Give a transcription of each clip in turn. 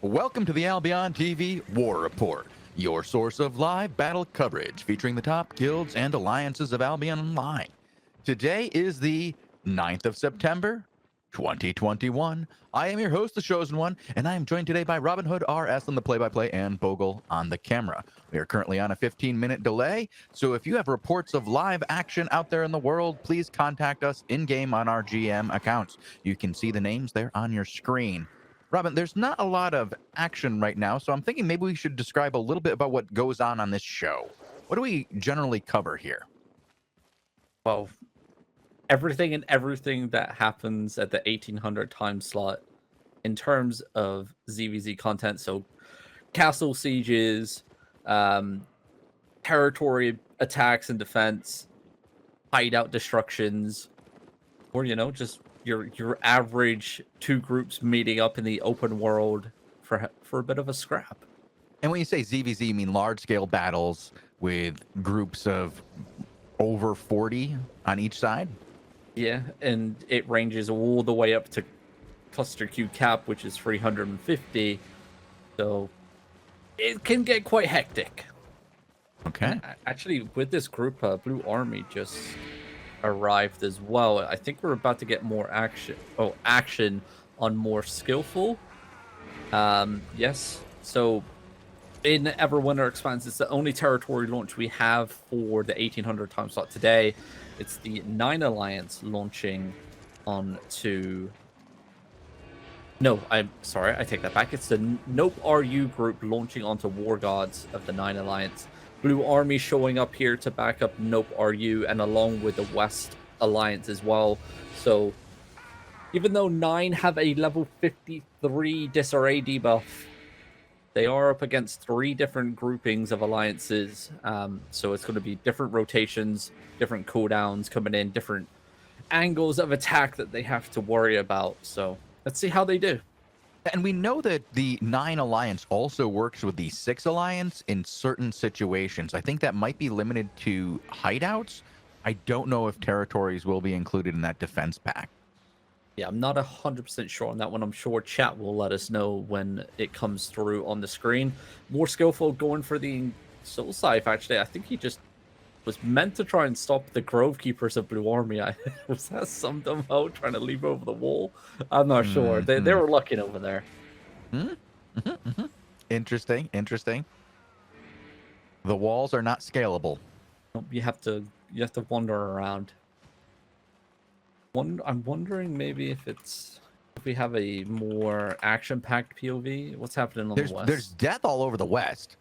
Welcome to the AlbionTV War Report, your source of live battle coverage featuring the top guilds and alliances of Albion Online. Today is the 9th of September, 2021. I am your host, the Shozen One, and I am joined today by Robinhoodrs on the play-by-play and Bogul on the camera. We are currently on a 15-minute delay, so if you have reports of live action out there in the world, please contact us in-game on our GM accounts. You can see the names there on your screen. Robin, there's not a lot of action right now, so I'm thinking maybe we should describe a little bit about what goes on this show. What do we generally cover here? Well, everything that happens at the 1800 time slot in terms of ZVZ content. So castle sieges, territory attacks and defense, hideout destructions, or, just your average two groups meeting up in the open world for a bit of a scrap. And when you say ZVZ, you mean large-scale battles with groups of over 40 on each side? Yeah, and it ranges all the way up to cluster Q cap, which is 350. So it can get quite hectic. Okay. Actually, with this group, Blue Army just arrived as well. I think we're about to get more action on more skillful. Yes. So in Everwinter Expanse, it's the only territory launch we have for the 1800 time slot today. It's the 9 Alliance launching onto... No, I'm sorry, I take that back. It's the NOPRU group launching onto War Gods of the 9 Alliance. Blue Army showing up here to back up NOPRU and along with the West Alliance as well. So even though 9 have a level 53 disarray debuff, they are up against 3 different groupings of alliances. So it's going to be different rotations, different cooldowns coming in, different angles of attack that they have to worry about. So let's see how they do. And we know that the 9 Alliance also works with the 6 Alliance in certain situations. I think that might be limited to hideouts. I don't know if territories will be included in that defense pack. Yeah, I'm not 100% sure on that one. I'm sure chat will let us know when it comes through on the screen. More skillful going for the Soul Scythe, actually. I think he just was meant to try and stop the Grove Keepers of Blue Army. Was that some dumb hoe trying to leap over the wall? I'm not sure. They were looking over there. Interesting. The walls are not scalable. You have to wander around. I'm wondering maybe if we have a more action-packed POV. What's happening on the west? There's death all over the west.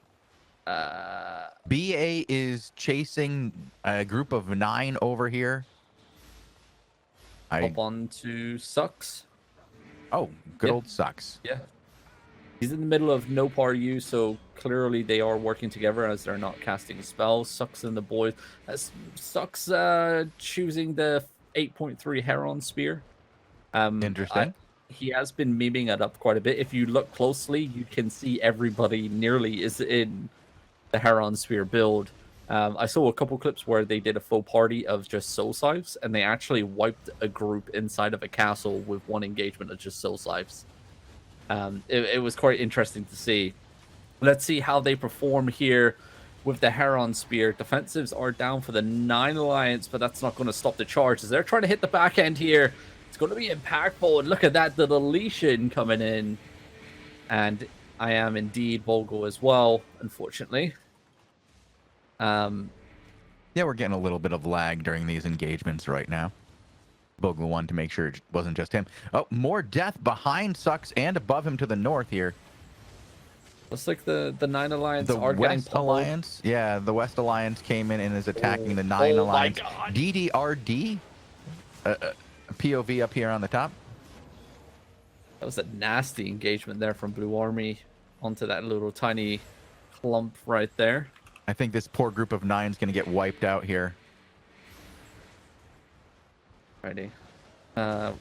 BA is chasing a group of 9 over here. Up on to Sucks. Oh, good old Sucks. Yeah. He's in the middle of NOPRU, so clearly they are working together as they're not casting spells. Sucks and the boys. Sucks choosing the 8.3 Heron Spear. Interesting. He has been memeing it up quite a bit. If you look closely, you can see everybody nearly is in the Heron Spear build. I saw a couple clips where they did a full party of just Soul Scythes, and they actually wiped a group inside of a castle with one engagement of just Soul Scythes. It was quite interesting to see. Let's see how they perform here with the Heron Spear. Defensives are down for the 9 Alliance, but that's not going to stop the charges. They're trying to hit the back end here. It's going to be impactful, and look at that, the deletion coming in. And I am indeed Bogul as well, unfortunately. Yeah, we're getting a little bit of lag during these engagements right now. Bogul wanted to make sure it wasn't just him. Oh, more death behind Sucks and above him to the north here. Looks like the 9 Alliance the are getting West Alliance. Yeah, the West Alliance came in and is attacking the 9 Alliance. My God. DDRD. POV up here on the top. That was a nasty engagement there from Blue Army onto that little tiny clump right there. I think this poor group of 9 is going to get wiped out here. Ready. So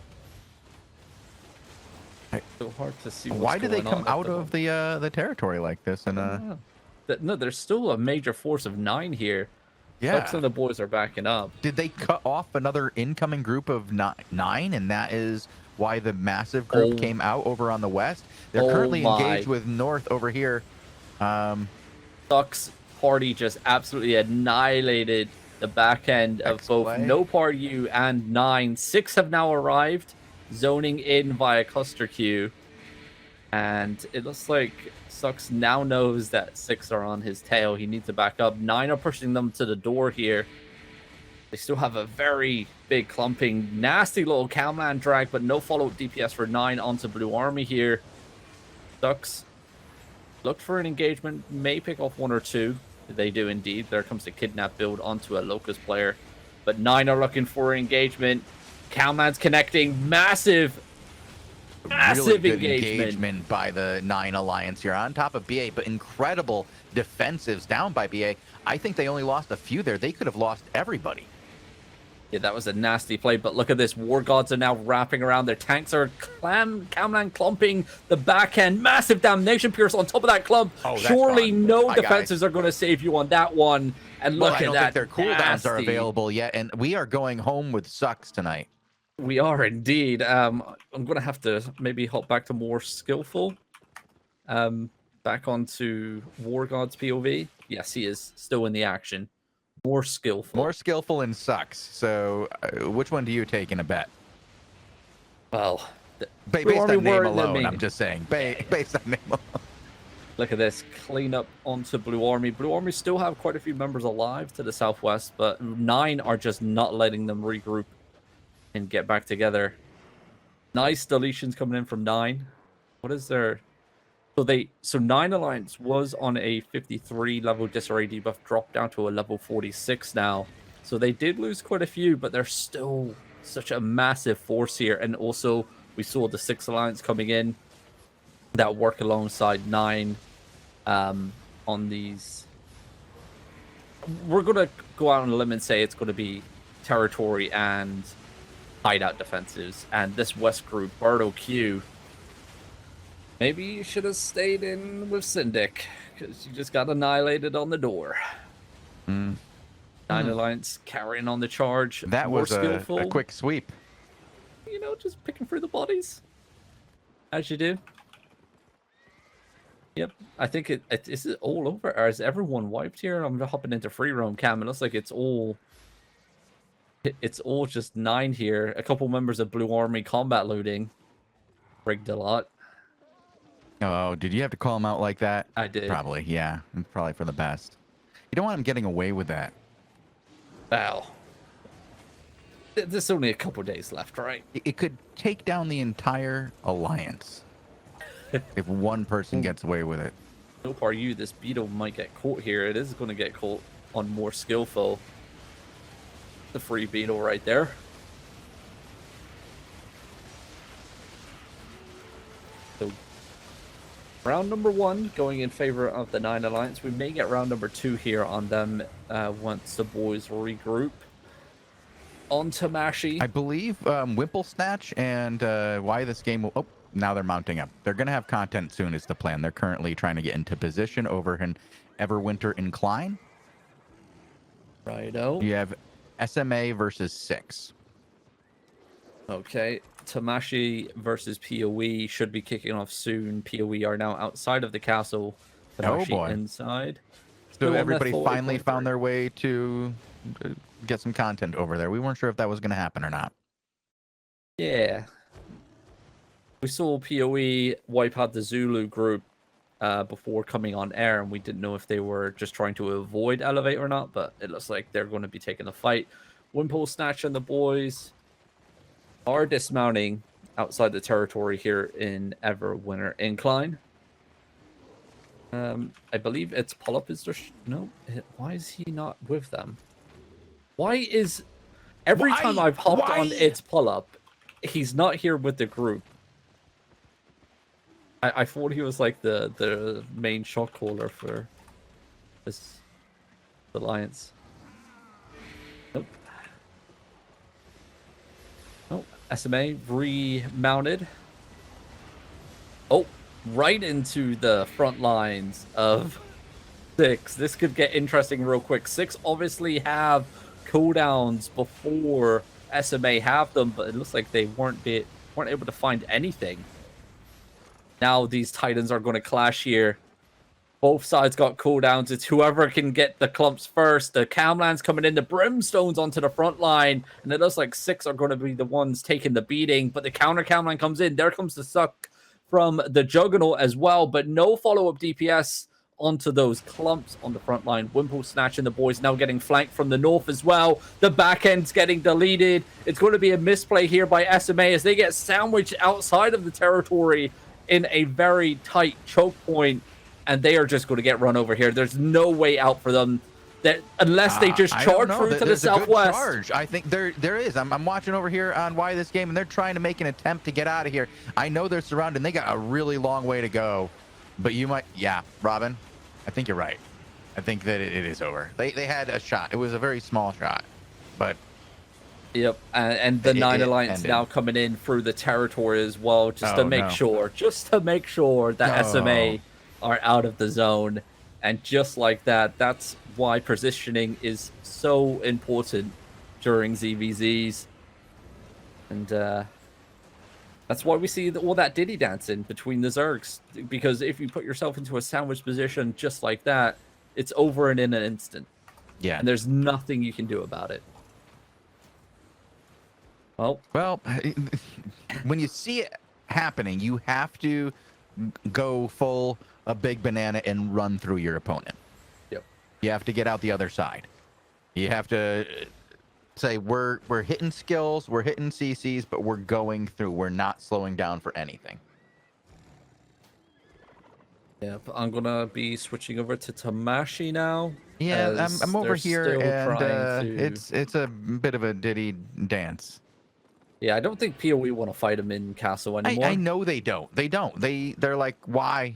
hard to see what's Why do they going come on out of the territory like this? And no, there's still a major force of 9 here. yeah, Sucks and the boys are backing up. did they cut off another incoming group of 9, and that is why the massive group came out over on the west. They're currently engaged with North over here. Sucks party just absolutely annihilated the back end of both NOPRU and 9. 6 have now arrived, zoning in via cluster queue. And it looks like Sucks now knows that 6 are on his tail. He needs to back up. 9 are pushing them to the door here. They still have a very big clumping, nasty little cowman drag, but no follow-up DPS for 9 onto Blue Army here. Sucks look for an engagement, may pick off 1 or 2. They do indeed. There comes the kidnap build onto a Locust player. But 9 are looking for engagement. Cowman's connecting. Massive really good engagement by the 9 Alliance here on top of BA, but incredible defensives down by BA. I think they only lost a few there. They could have lost everybody. Yeah, that was a nasty play, but look at this. War Gods are now wrapping around. Their tanks are Cowman clumping the back end. Massive damnation pierce on top of that clump. Oh, surely no defenses are going to save you on that one. And look at that. I don't think their cooldowns are available yet, and we are going home with Sucks tonight. We are indeed. I'm going to have to maybe hop back to more skillful. Back onto War God's POV. Yes, he is still in the action. More skillful. More skillful and Sucks. So which one do you take in a bet? Well, based on name alone, I'm just saying. Based on name alone. Look at this. Clean up onto Blue Army. Blue Army still have quite a few members alive to the southwest, but 9 are just not letting them regroup and get back together. Nice deletions coming in from 9. What is their... So 9 Alliance was on a 53 level disarray debuff, dropped down to a level 46 now. So they did lose quite a few, but they're still such a massive force here. And also we saw the 6 Alliance coming in that work alongside 9 on these. We're going to go out on a limb and say it's going to be territory and hideout defensives. And this West group, Bardo Q, maybe you should have stayed in with Syndic, because you just got annihilated on the door. 9 Alliance carrying on the charge. That was a quick sweep. You know, just picking through the bodies. As you do. Yep. I think is it all over? Or is everyone wiped here? I'm hopping into free roam cam. It looks like it's all just 9 here. A couple members of Blue Army combat looting. Rigged a lot. Oh, did you have to call him out like that? I did. Probably, yeah. Probably for the best. You don't want him getting away with that. Wow. There's only a couple days left, right? It could take down the entire alliance if one person gets away with it. NOPRU, this beetle might get caught here. It is going to get caught on more skillful. The free beetle right there. So round number 1 going in favor of the 9 Alliance. We may get round number 2 here on them once the boys regroup. On Tamashi. I believe Wimple Snatch and why this game will... Oh, now they're mounting up. They're going to have content soon is the plan. They're currently trying to get into position over in Everwinter Incline. Righto. You have SMA versus 6. Okay. Tamashi versus PoE should be kicking off soon. PoE are now outside of the castle. Tamashi inside. So everybody finally found their way to get some content over there. We weren't sure if that was going to happen or not. Yeah. We saw PoE wipe out the Zulu group before coming on air, and we didn't know if they were just trying to avoid Elevate or not, but it looks like they're going to be taking the fight. Wimple Snatch and the boys are dismounting outside the territory here in Everwinter Incline. I believe it's Pull-Up is there. No, why is he not with them? Why is every time I've hopped on It's Pull-Up, he's not here with the group? I thought he was like the main shot caller for this alliance. Nope. Oh, SMA remounted. Oh, right into the front lines of 6. This could get interesting real quick. 6 obviously have cooldowns before SMA have them, but it looks like they weren't weren't able to find anything. Now these Titans are going to clash here. Both sides got cooldowns. It's whoever can get the clumps first. The Camlands coming in, the Brimstones onto the front line. And it looks like Six are going to be the ones taking the beating. But the counter Camland comes in. There comes the suck from the Juggernaut as well. But no follow-up DPS onto those clumps on the front line. Wimple snatching the boys, now getting flanked from the north as well. The back end's getting deleted. It's going to be a misplay here by SMA as they get sandwiched outside of the territory in a very tight choke point, and they are just going to get run over here. There's no way out for them that unless they just charge through to the southwest. Charge. I think there is. I'm watching over here on Why This Game, and they're trying to make an attempt to get out of here. I know they're surrounded. They got a really long way to go. But you might, yeah, Robin, I think you're right. I think that it is over. They had a shot. It was a very small shot, but yep, and the Nine Alliance now coming in through the territory as well, just to make sure that SMA are out of the zone. And just like that, that's why positioning is so important during ZVZs, and that's why we see all that Diddy dancing between the Zergs, because if you put yourself into a sandwich position just like that, it's over and in an instant. Yeah. And there's nothing you can do about it. Well, when you see it happening, you have to go full a big banana and run through your opponent. Yep. You have to get out the other side. You have to say we're hitting skills, we're hitting CCs, but we're going through. We're not slowing down for anything. Yep, I'm gonna be switching over to Tamashi now. Yeah, I'm over here, and it's a bit of a Diddy dance. Yeah, I don't think PoE want to fight him in Castle anymore. I know they don't. They're like, why?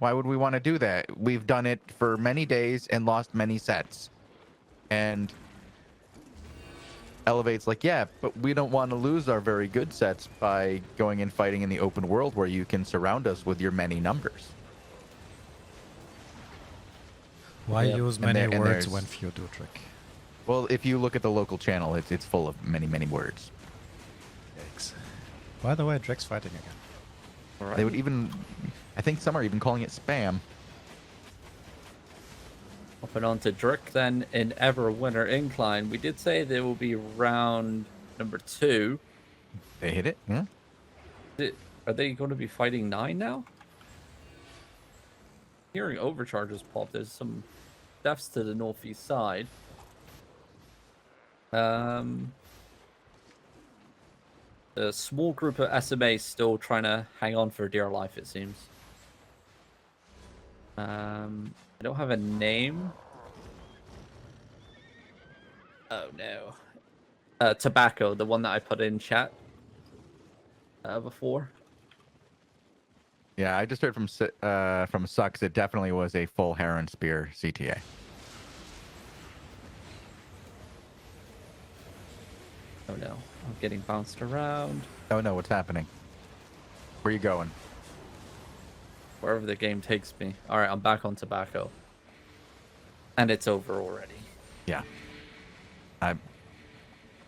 Why would we want to do that? We've done it for many days and lost many sets. And Elevate's like, yeah, but we don't want to lose our very good sets by going and fighting in the open world where you can surround us with your many numbers. Why use many words when few do trick? Well, if you look at the local channel, it's full of many, many words. Yikes. By the way, Drake's fighting again. Right. They would even, I think some are even calling it spam. Hopping on to Drake then in Ever Winter Incline. We did say there will be round number 2. They hit it, yeah. Are they going to be fighting 9 now? Hearing overcharges pop. There's some deaths to the northeast side. A small group of SMA still trying to hang on for dear life, it seems. I don't have a name. Oh no. Tobacco, the one that I put in chat before. Yeah, I just heard from Sucks. It definitely was a full Heron Spear CTA. Oh no, I'm getting bounced around. Oh no, what's happening? Where are you going? Wherever the game takes me. Alright, I'm back on Tobacco. And it's over already. Yeah. I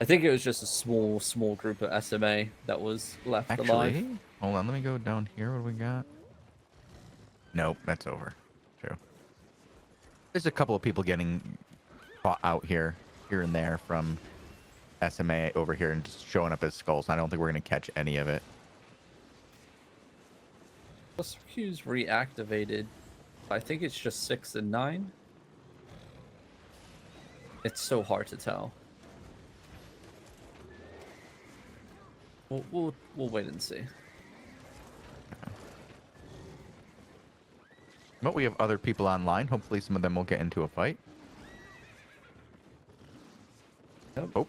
think it was just a small group of SMA that was left alive. Hold on, let me go down here. What do we got? Nope, that's over. True. There's a couple of people getting fought out here and there from SMA over here and just showing up as skulls. I don't think we're going to catch any of it. Plus queue's reactivated. I think it's just 6 and 9. It's so hard to tell. We'll wait and see. But we have other people online. Hopefully some of them will get into a fight. Yep. Oh.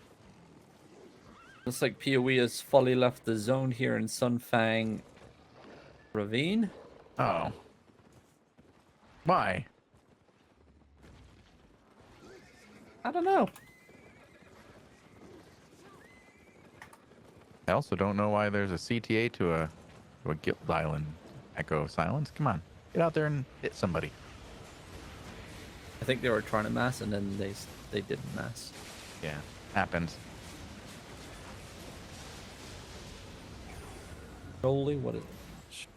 Looks like PoE has fully left the zone here in Sunfang Ravine. Oh. Why? I don't know. I also don't know why there's a CTA to a Guild Island Echo of Silence. Come on. Get out there and hit somebody. I think they were trying to mass and then they didn't mass. Yeah, happens. Shoaly, what is it?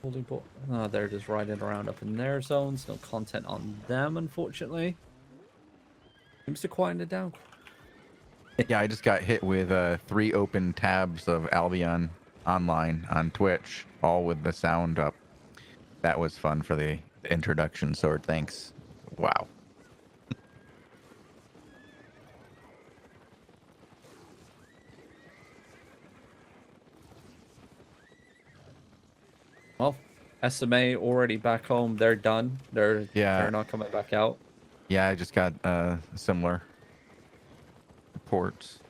Shoaly, oh, they're just riding around up in their zones. No content on them, unfortunately. Seems to quieten it down. Yeah, I just got hit with 3 open tabs of Albion Online on Twitch, all with the sound up. That was fun for the introduction, Sword. Thanks. Wow. Well, SMA already back home. They're done. They're not coming back out. Yeah, I just got similar reports.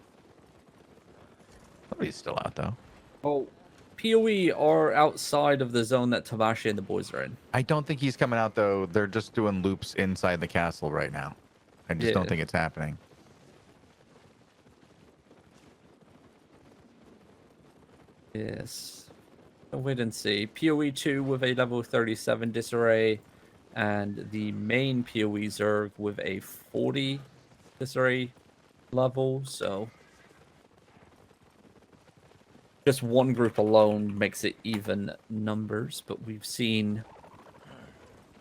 Somebody's still out though. Oh, PoE are outside of the zone that Tamashi and the boys are in. I don't think he's coming out though. They're just doing loops inside the castle right now. I just don't think it's happening. Yes. We'll wait and see. PoE 2 with a level 37 disarray, and the main PoE Zerg with a 40 disarray level, so just one group alone makes it even numbers, but we've seen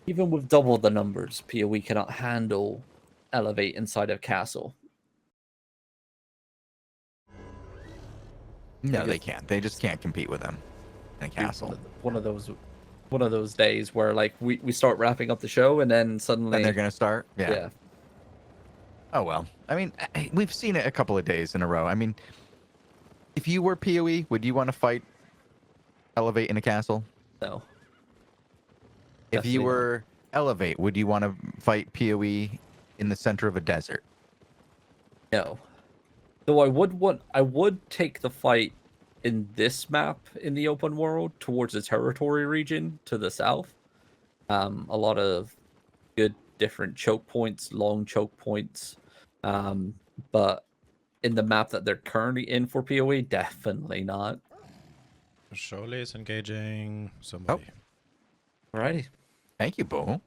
even with double the numbers, PoE cannot handle Elevate inside of Castle. No, they can't. They just can't compete with them in a castle. One of those days where like we start wrapping up the show and then suddenly and they're gonna start. Yeah. Oh well. I mean, we've seen it a couple of days in a row. I mean, if you were PoE, would you want to fight Elevate in a castle? No. If you were Elevate, would you want to fight PoE in the center of a desert? No. Though I would take the fight in this map in the open world towards the territory region to the south. A lot of good different choke points, long choke points. But in the map that they're currently in for PoE, definitely not. Shoaly is engaging somebody. Oh. Alrighty. Thank you, Bogul.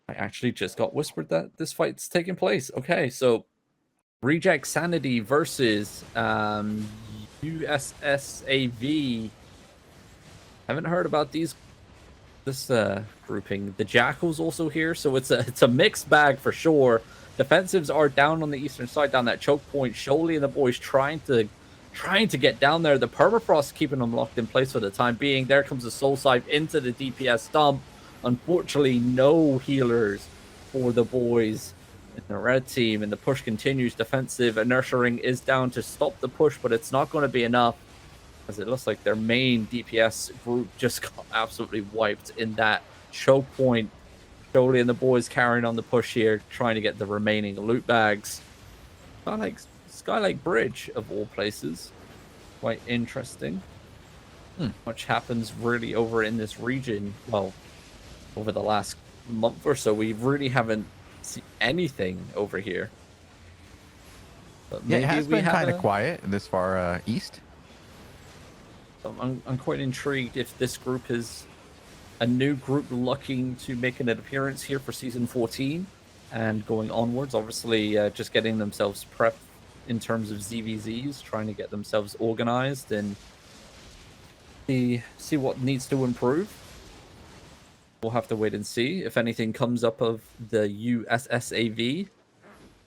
I actually just got whispered that this fight's taking place. Okay, so Reject Sanity versus USSAV. Haven't heard about this grouping. The Jackal's also here, so it's a mixed bag for sure. Defensives are down on the eastern side, down that choke point. Shoaly and the boys trying to get down there. The Permafrost keeping them locked in place for the time being. There comes the Soul Scythe into the DPS dump. Unfortunately, no healers for the boys in the red team, and the push continues. Defensive inertia ring is down to stop the push, but it's not going to be enough, as it looks like their main DPS group just got absolutely wiped in that choke point. Shoaly and the boys carrying on the push here, trying to get the remaining loot bags. Skylake Bridge, of all places. Quite interesting. Much happens really over in this region. Well, over the last month or so, we really haven't seen anything over here. But yeah, it has been kind of quiet this far east. I'm quite intrigued if this group is a new group looking to make an appearance here for Season 14 and going onwards. Obviously, just getting themselves prepped in terms of ZVZs, trying to get themselves organized and see what needs to improve. We'll have to wait and see if anything comes up of the USSAV.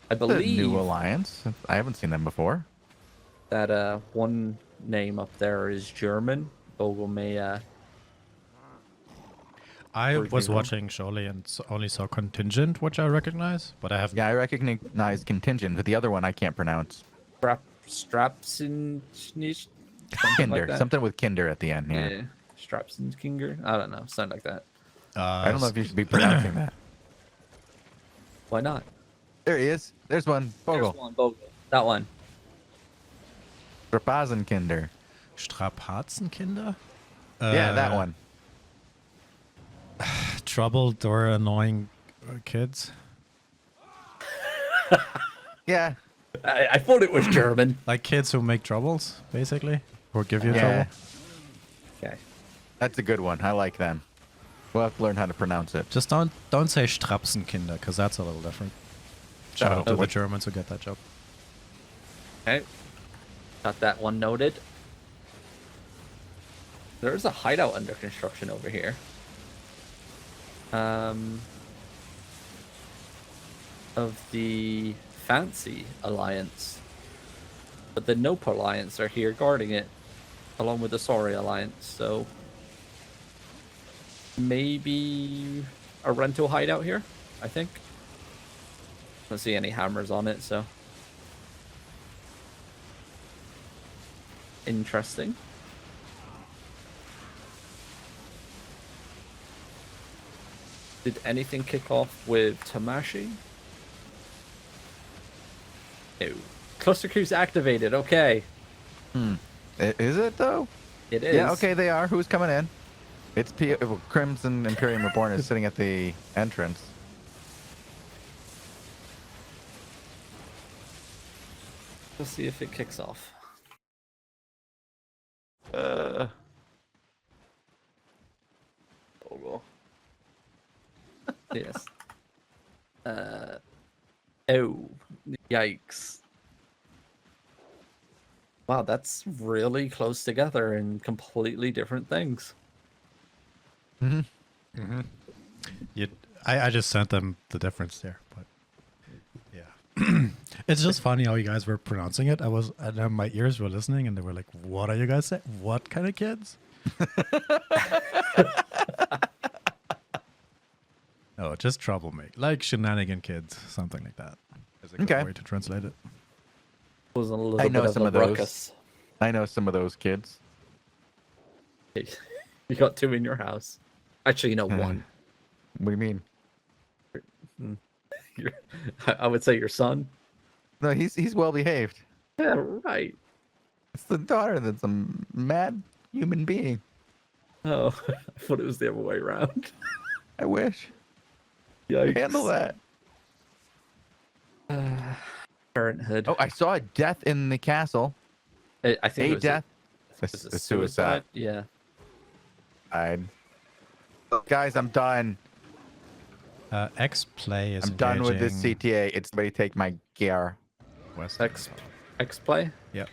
I believe the new alliance. I haven't seen them before. That one name up there is German. Bogul may. I was watching Shoaly and only saw Contingent, which I recognize, but I have. Yeah, I recognize Contingent, but the other one I can't pronounce. Strapsen. Kinder, like something with Kinder at the end. Yeah. Strapsen Kinger. I don't know, something like that. I don't know if you should be pronouncing that. Why not? There he is. There's one. Bogul. There's one. Bogul. That one. Strapazenkinder. Strapazenkinder? Yeah, that one. Troubled or annoying kids? Yeah. I thought it was German. Like kids who make troubles, basically? Or give you trouble? Okay. That's a good one. I like them. We'll have to learn how to pronounce it. Just don't say Strapsenkinder, because that's a little different. Shout out to the Germans who get that job. Okay. Got that one noted. There's a hideout under construction over here. Of the Fancy Alliance. But the Nope Alliance are here guarding it, along with the Sorry Alliance, so maybe a rental hideout here, I think. Don't see any hammers on it, so interesting. Did anything kick off with Tamashi? No. Cluster crews activated. Okay. Is it though? It is. Yeah. Okay, they are. Who's coming in? It's Crimson Imperium Reborn is sitting at the entrance. Let's see if it kicks off. Bogul. Yes. Oh, yikes. Wow, that's really close together in completely different things. I just sent them the difference there, but yeah. It's just funny how you guys were pronouncing it. And my ears were listening and they were like, what are you guys saying? What kind of kids? Oh, just troublemaker. Like shenanigan kids, something like that. Is a good way to translate it. Was a little I know bit of some a of those. ruckus. I know some of those kids. You got two in your house. Actually, you know, one. What do you mean? I would say your son. No, he's well behaved. Yeah, right. It's the daughter that's a mad human being. Oh, I thought it was the other way around. I wish. Yikes. Handle that. Parenthood. Oh, I saw a death in the castle. I think it was death. a suicide. Yeah. Guys, I'm done. X play is I'm done with this engaging CTA. It's somebody take my gear. West. X play. Yep.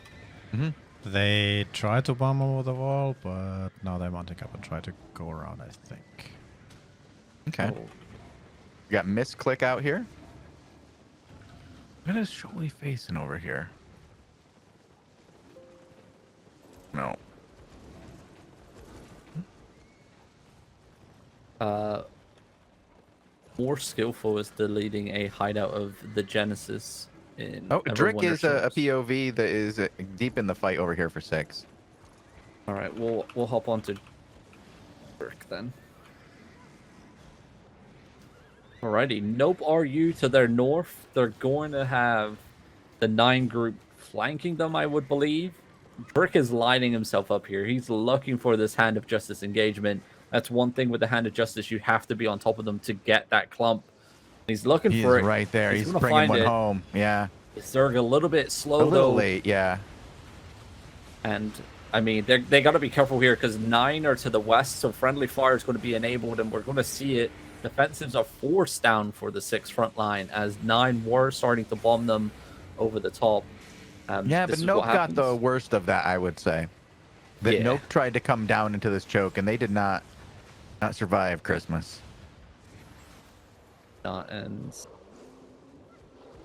Mhm. They tried to bomb over the wall, but now they're mounting up and try to go around, I think. Okay. Oh. We got misclick out here. What is Showy facing over here? No. More skillful is deleting a hideout of the Genesis in. Oh, Drick Everwonder is a Shores. POV that is deep in the fight over here for 6. All right, we'll hop on to Drick then. Alrighty, Nope RU to their north. They're going to have the 9 group flanking them, I would believe. Drick is lining himself up here. He's looking for this Hand of Justice engagement. That's one thing with the Hand of Justice. You have to be on top of them to get that clump. He's looking for it. Right there. He's gonna bringing find one it. home. Yeah. Zerg a little bit slow, A little though. late, yeah. And, I mean, they got to be careful here because 9 are to the west, so friendly fire is going to be enabled, and we're going to see it. Defensives are forced down for the 6 front line as 9 were starting to bomb them over the top. Yeah, this but is Nope what got the happens. worst of that, I would say. That Yeah. Nope tried to come down into this choke, and they did not survive Christmas. And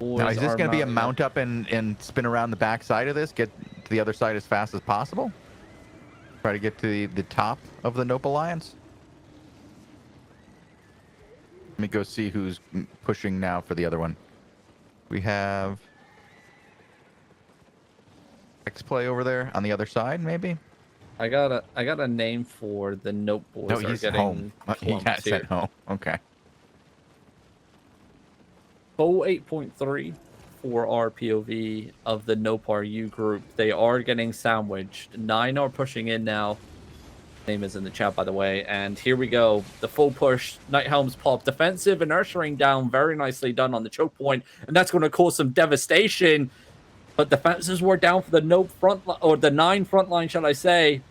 Now, is this boys going to be a are mounting mount up and spin around the back side of this? Get to the other side as fast as possible? Try to get to the top of the Nope Alliance? Let me go see who's pushing now for the other one. We have X-Play over there on the other side, maybe? I got a name for the Nope boys. No, are he's getting home. He clumped got sent here. home. Okay. Full 8.3 for our POV of the Nope RU group. They are getting sandwiched. 9 are pushing in now. Name is in the chat, by the way. And here we go. The full push. Night Helms pop. Defensive and ushering down. Very nicely done on the choke point. And that's going to cause some devastation. But defenses were down for the Nope front line, or the 9 front line, shall I say.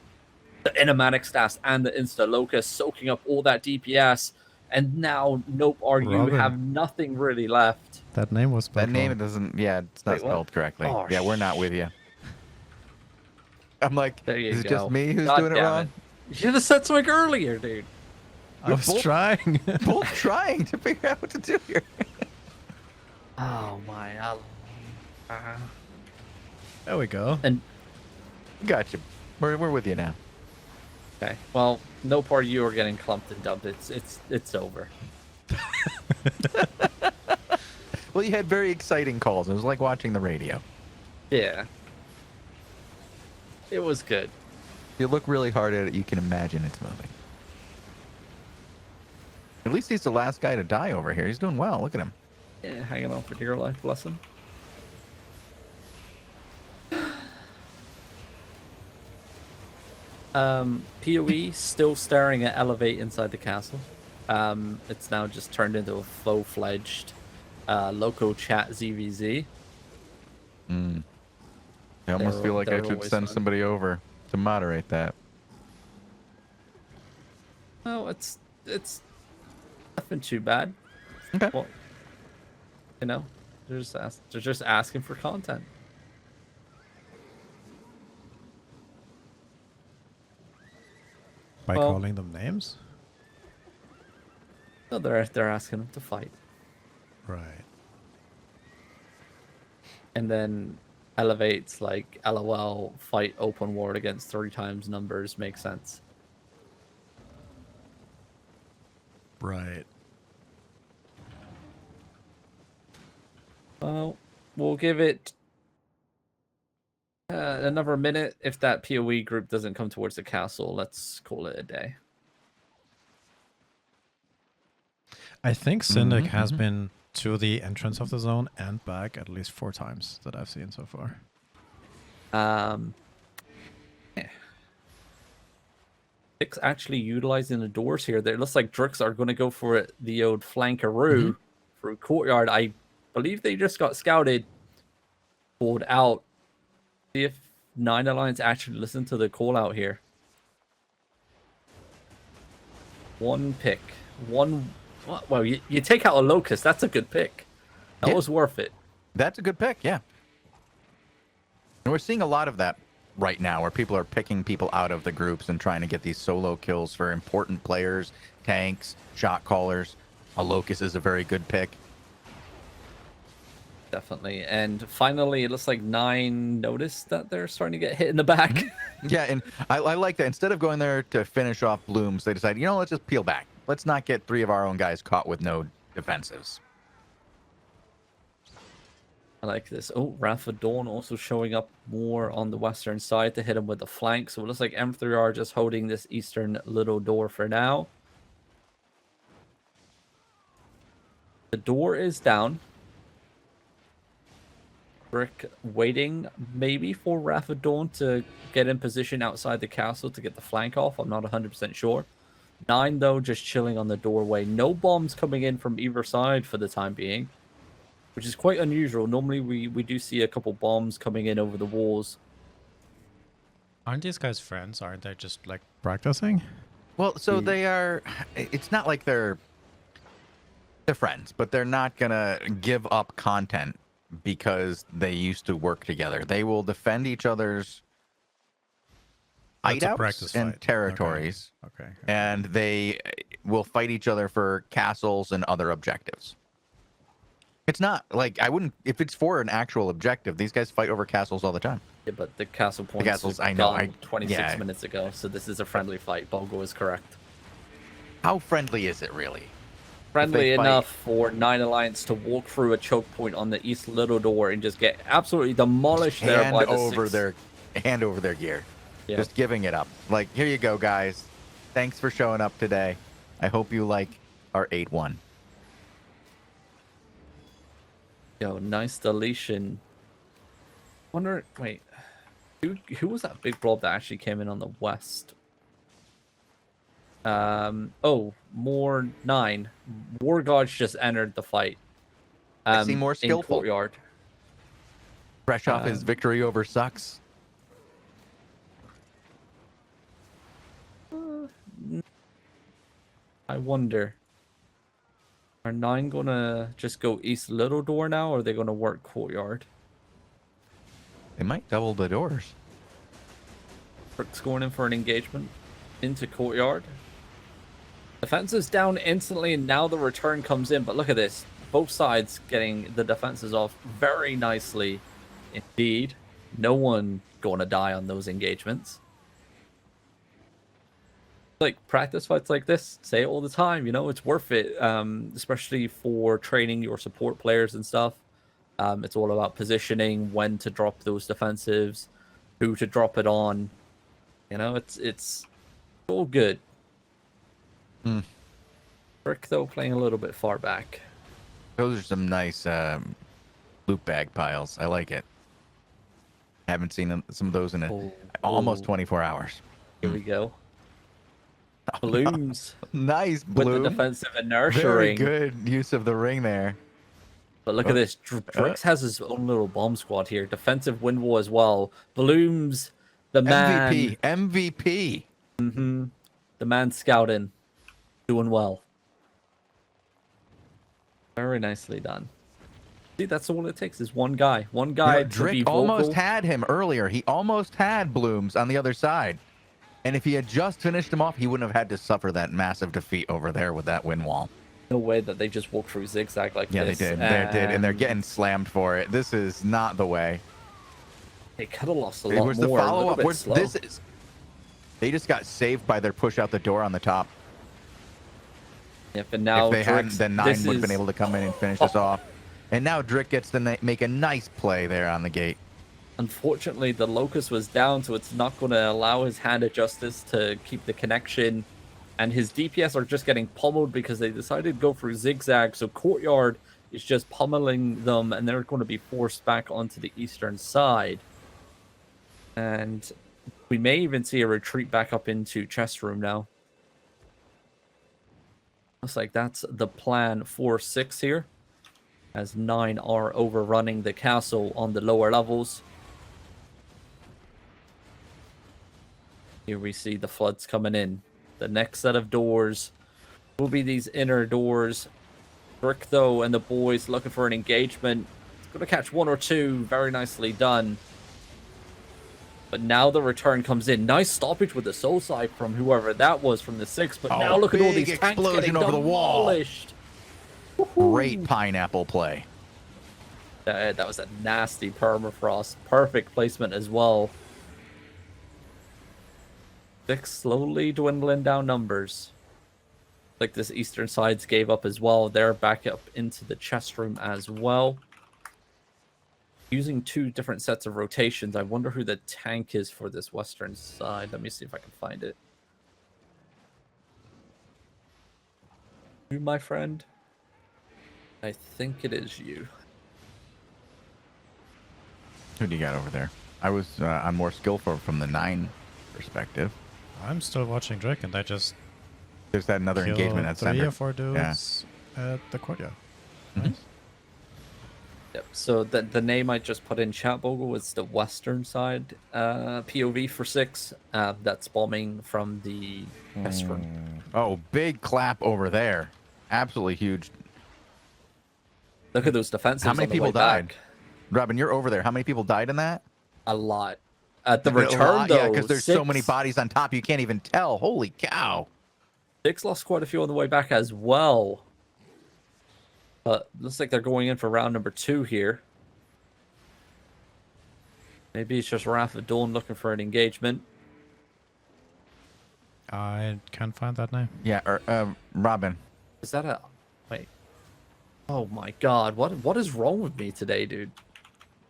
The Inamatic Staffs and the Insta Locust soaking up all that DPS. And now Nope RU Robin. have nothing really left. That name was spelled That name wrong. doesn't, yeah, it's not Wait, what? spelled correctly. Oh, yeah, we're not with you. I'm like, There you is it go. just me who's God doing it damn wrong? You should have said something earlier, dude. I was trying. Both trying to figure out what to do here. Oh my. There we go. And Gotcha. We're with you now. okay, well, no part of you are getting clumped and dumped. It's over. Well, you had very exciting calls. It was like watching the radio. Yeah. It was good. If you look really hard at it, you can imagine it's moving. At least he's the last guy to die over here. He's doing well. Look at him. Yeah, hanging on for dear life, bless him. PoE still staring at Elevate inside the castle. It's now just turned into a full-fledged local chat ZVZ. I almost feel like I they're should always send fun. somebody over to moderate that. No, it's nothing too bad. Okay. Well, you know, they're just asking for content. By Well- calling them names? No, they're asking them to fight, Right. and then Elevate's like, LOL, fight open war against 3 times numbers makes sense. Right. Well, we'll give it another minute. If that PoE group doesn't come towards the castle, let's call it a day. I think Syndic Mhm, has mhm. been to the entrance of the zone and back at least 4 times that I've seen so far. Yeah. Six actually utilizing the doors here. It looks like Drix are going to go for it, the old flankaroo through courtyard. I believe they just got scouted, pulled out. See if 9 Alliance actually listen to the call out here. One pick. Well, you take out a Locust. That's a good pick. That Yeah. was worth it. That's a good pick, yeah. And we're seeing a lot of that right now, where people are picking people out of the groups and trying to get these solo kills for important players, tanks, shot callers. A Locust is a very good pick. Definitely. And finally, it looks like 9 noticed that they're starting to get hit in the back. Yeah, and I like that. Instead of going there to finish off Blooms, they decided, let's just peel back. Let's not get 3 of our own guys caught with no defensives. I like this. Oh, Wrath of Dawn also showing up more on the western side to hit him with the flank. So it looks like M3 are just holding this eastern little door for now. The door is down. Brick waiting maybe for Wrath of Dawn to get in position outside the castle to get the flank off. I'm not 100% sure. 9 though just chilling on the doorway. No bombs coming in from either side for the time being, which is quite unusual. Normally we do see a couple bombs coming in over the walls. Aren't these guys friends? Aren't they just like practicing? Well, so they are. It's not like they're friends, but they're not gonna give up content because they used to work together. They will defend each other's That's a practice hideouts and fight. territories, Okay. and they will fight each other for castles and other objectives. It's not like I wouldn't if it's for an actual objective. These guys fight over castles all the time. Yeah, but the castle points castles, were I know, gone 26 yeah. minutes ago, so this is a friendly fight. Bogul is correct. How friendly is it really? Friendly fight- enough for 9 Alliance to walk through a choke point on the east little door and just get absolutely demolished there Hand by the over 6. their gear. Yeah. Just giving it up. Like, here you go, guys. Thanks for showing up today. I hope you like our 8-1. Yo, nice deletion. Wait, who was that big blob that actually came in on the west? More 9. War Gods just entered the fight. I see more in skillful. courtyard. Fresh off his victory over Sucks. I wonder. Are 9 gonna just go east little door now, or are they gonna work courtyard? They might double the doors. Brick's going in for an engagement. into courtyard. Defenses down instantly, and now the return comes in. But look at this. Both sides getting the defenses off very nicely indeed. No one going to die on those engagements. Like, practice fights like this, say it all the time, you know, it's worth it, especially for training your support players and stuff. It's all about positioning, when to drop those defensives, who to drop it on. You know, it's all good. Brick, though, playing a little bit far back. Those are some nice loot bag piles. I like it. Haven't seen some of those in almost 24 hours. Here we go. Blooms. Nice bloom. With the defensive inertia Very ring. good use of the ring there. But look at this. Drix has his own little bomb squad here. Defensive wind wall as well. Blooms, the man. MVP. The man scouting. Doing well. Very nicely done. See, that's all it takes is one guy. One guy to be Drick vocal. almost had him earlier. He almost had Blooms on the other side. And if he had just finished him off, he wouldn't have had to suffer that massive defeat over there with that wind wall. No way that they just walked through zigzag like Yeah, this. they did. They did. And they're getting slammed for it. This is not the way. They could have lost a lot Where's more. the follow-up? Bit slow. This is... They just got saved by their push out the door on the top. Yep, and now if they hadn't, Drix, then 9 this would have been is- able to come in and finish this off. And now Drick gets to make a nice play there on the gate. Unfortunately, the Locust was down, so it's not going to allow his Hand of Justice to keep the connection. And his DPS are just getting pummeled because they decided to go through zigzag. So Courtyard is just pummeling them, and they're going to be forced back onto the eastern side. And we may even see a retreat back up into chest room now. Looks like that's the plan for 6 here, as 9 are overrunning the castle on the lower levels. Here we see the floods coming in. The next set of doors will be these inner doors. Brick, though, and the boys looking for an engagement. It's going to catch 1 or 2. Very nicely done. But now the return comes in. Nice stoppage with the soul sight from whoever that was from the 6. But now look at all big these tanks explosion getting over the wall. demolished. Great pineapple play. That was a nasty permafrost. Perfect placement as well. 6 slowly dwindling down numbers. Like this eastern sides gave up as well. They're back up into the chest room as well. Using 2 different sets of rotations. I wonder who the tank is for this western side. Let me see if I can find it. You, my friend? I think it is you. Who do you got over there? I was on more skillful from the 9 perspective. I'm still watching Drake, and I just There's that another killed engagement at 3 center. or 4 dudes at the courtyard. Mhm. Nice. Yep. So the name I just put in chat, Bogul, was the western side POV for 6. That's bombing from the chest room. Oh, big clap over there. Absolutely huge. Look at those defenses. How many on the people way died? back. Robin, you're over there. How many people died in that? A lot. At the A return, lot, though, yeah, because there's so 6 many bodies on top, you can't even tell. Holy cow. 6 lost quite a few on the way back as well. But looks like they're going in for round number 2 here. Maybe it's just Wrath of Dawn looking for an engagement. I can't find that name. Yeah, Robin. Is that a... Wait. Oh my god. What is wrong with me today, dude?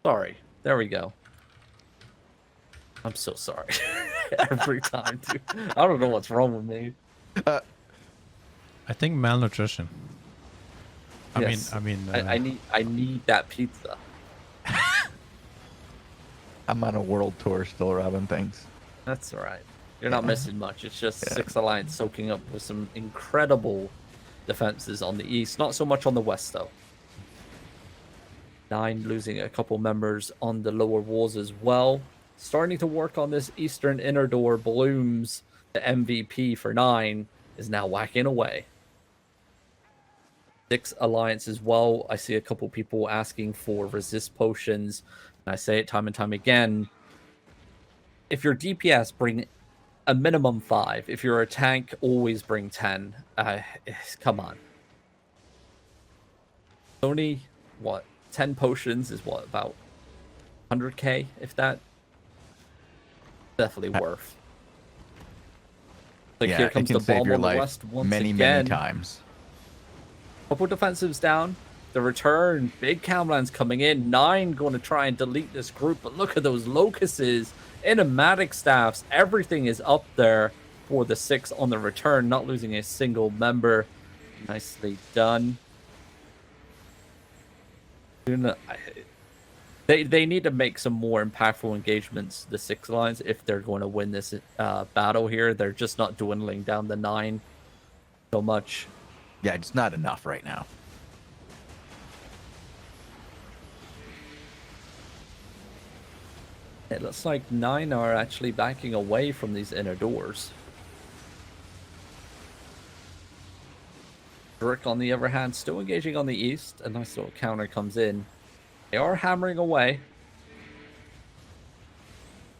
Sorry. There we go. I'm so sorry. Every time, dude. I don't know what's wrong with me. I think malnutrition. Yes. I mean, I need that pizza. I'm on a world tour still, Robin. Thanks. That's all right. You're not missing much. It's just 6 Alliance soaking up with some incredible defenses on the east. Not so much on the west, though. 9 losing a couple members on the lower walls as well. Starting to work on this eastern inner door. Blooms, the MVP for 9, is now whacking away. 6 Alliance as well. I see a couple people asking for resist potions. And I say it time and time again. If your DPS bring a minimum 5. If you're a tank, always bring 10. Come on. Only, what, 10 potions is what, about 100k, if that? Definitely worth. Like, yeah, here comes it the can save bomb your on the life west once many again. times. Couple defensives down. The return. Big Camlands coming in. 9 going to try and delete this group. But look at those locusts. Enigmatic staffs. Everything is up there for the 6 on the return. Not losing a single member. Nicely done. They need to make some more impactful engagements, the 6 lines, if they're going to win this battle here. They're just not dwindling down the 9 so much. Yeah, it's not enough right now. It looks like 9 are actually backing away from these inner doors. Brick, on the other hand, still engaging on the east. A nice little counter comes in. They are hammering away.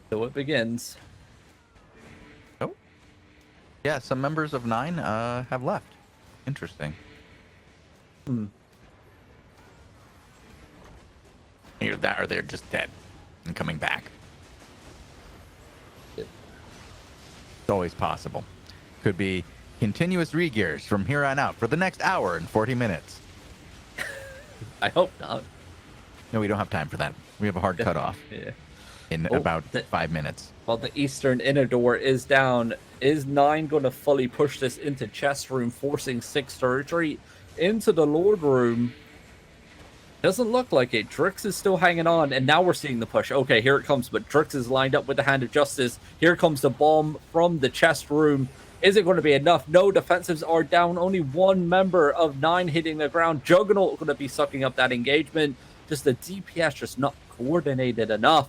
So it begins. Oh. Yeah, some members of 9 have left. Interesting. Either that or they're just dead and coming back. Yep. It's always possible. Could be continuous re-gears from here on out for the next hour and 40 minutes. I hope not. No, we don't have time for that. We have a hard cutoff Yeah. in about 5 minutes. Well, the eastern inner door is down. Is 9 going to fully push this into chest room, forcing 6 to retreat into the Lord room? Doesn't look like it. Drix is still hanging on, and now we're seeing the push. Okay, here it comes, but Drix is lined up with the Hand of Justice. Here comes the bomb from the chest room. Is it going to be enough? No, defensives are down. Only 1 member of 9 hitting the ground. Juggernaut going to be sucking up that engagement. Just the DPS just not coordinated enough.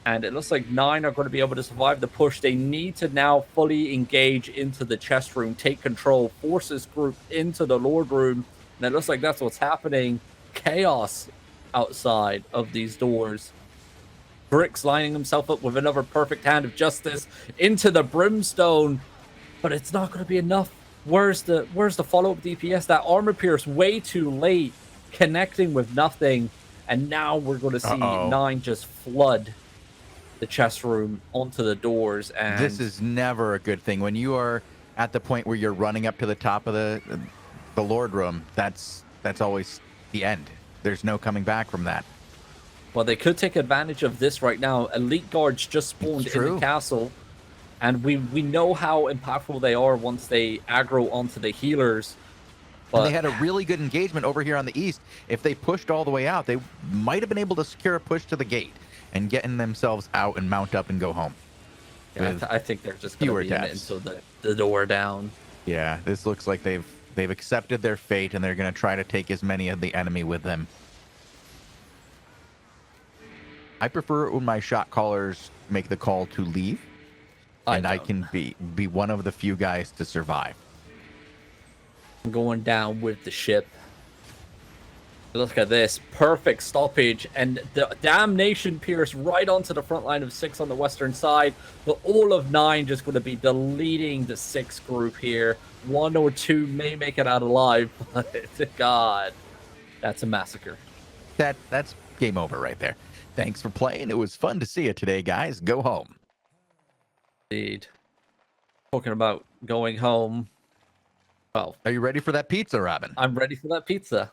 And it looks like 9 are going to be able to survive the push. They need to now fully engage into the chest room, take control, force this group into the Lord room. And it looks like that's what's happening. Chaos outside of these doors. Bricks lining himself up with another perfect Hand of Justice into the Brimstone. But it's not going to be enough. Where's the follow-up DPS? That armor pierce way too late, connecting with nothing. And now we're going to see 9 just flood the chest room onto the doors. And this is never a good thing when you are at the point where you're running up to the top of the Lord room. That's always the end. There's no coming back from that. Well, they could take advantage of this right now. Elite guards just spawned in the castle, and we know how impactful they are once they aggro onto the healers. But and they had a really good engagement over here on the east. If they pushed all the way out, they might have been able to secure a push to the gate and getting themselves out and mount up and go home. Yeah, I think they're just going to be in it until the door down. Yeah, this looks like they've accepted their fate, and they're going to try to take as many of the enemy with them. I prefer it when my shot callers make the call to leave, and I can be one of the few guys to survive. I'm going down with the ship. Look at this. Perfect stoppage, and the damnation pierce right onto the front line of 6 on the western side. But all of 9 just going to be deleting the 6 group here. 1 or 2 may make it out alive, but God, that's a massacre. That's game over right there. Thanks for playing. It was fun to see you today, guys. Go home. Indeed. Talking about going home. Well, are you ready for that pizza, Robin? I'm ready for that pizza.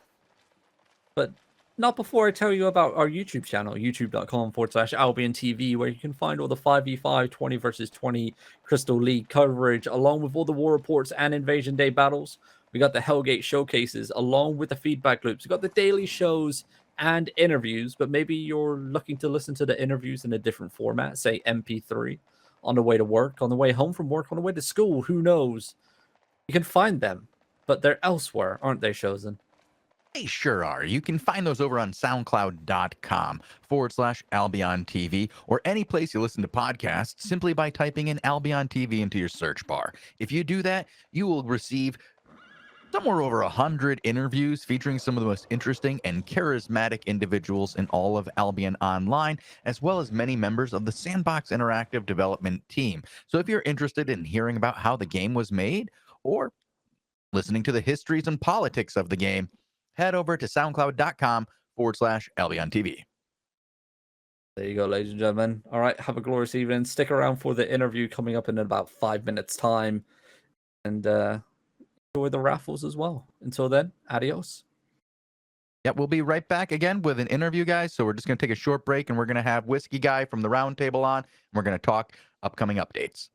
But not before I tell you about our YouTube channel, youtube.com/AlbionTV, where you can find all the 5v5, 20 versus 20 Crystal League coverage, along with all the war reports and Invasion Day battles. We got the Hellgate showcases, along with the feedback loops. We got the daily shows and interviews, but maybe you're looking to listen to the interviews in a different format, say MP3, on the way to work, on the way home from work, on the way to school, who knows? You can find them, but they're elsewhere, aren't they, Shozen? They sure are. You can find those over on soundcloud.com/AlbionTV or any place you listen to podcasts simply by typing in Albion TV into your search bar. If you do that, you will receive somewhere over 100 interviews featuring some of the most interesting and charismatic individuals in all of Albion Online, as well as many members of the Sandbox Interactive development team. So if you're interested in hearing about how the game was made or listening to the histories and politics of the game, head over to soundcloud.com/AlbionTV. There you go, ladies and gentlemen. All right, have a glorious evening. Stick around for the interview coming up in about 5 minutes' time. And enjoy the raffles as well. Until then, adios. Yeah, we'll be right back again with an interview, guys. So we're just going to take a short break, and we're going to have Whiskey Guy from the Roundtable on, and we're going to talk upcoming updates.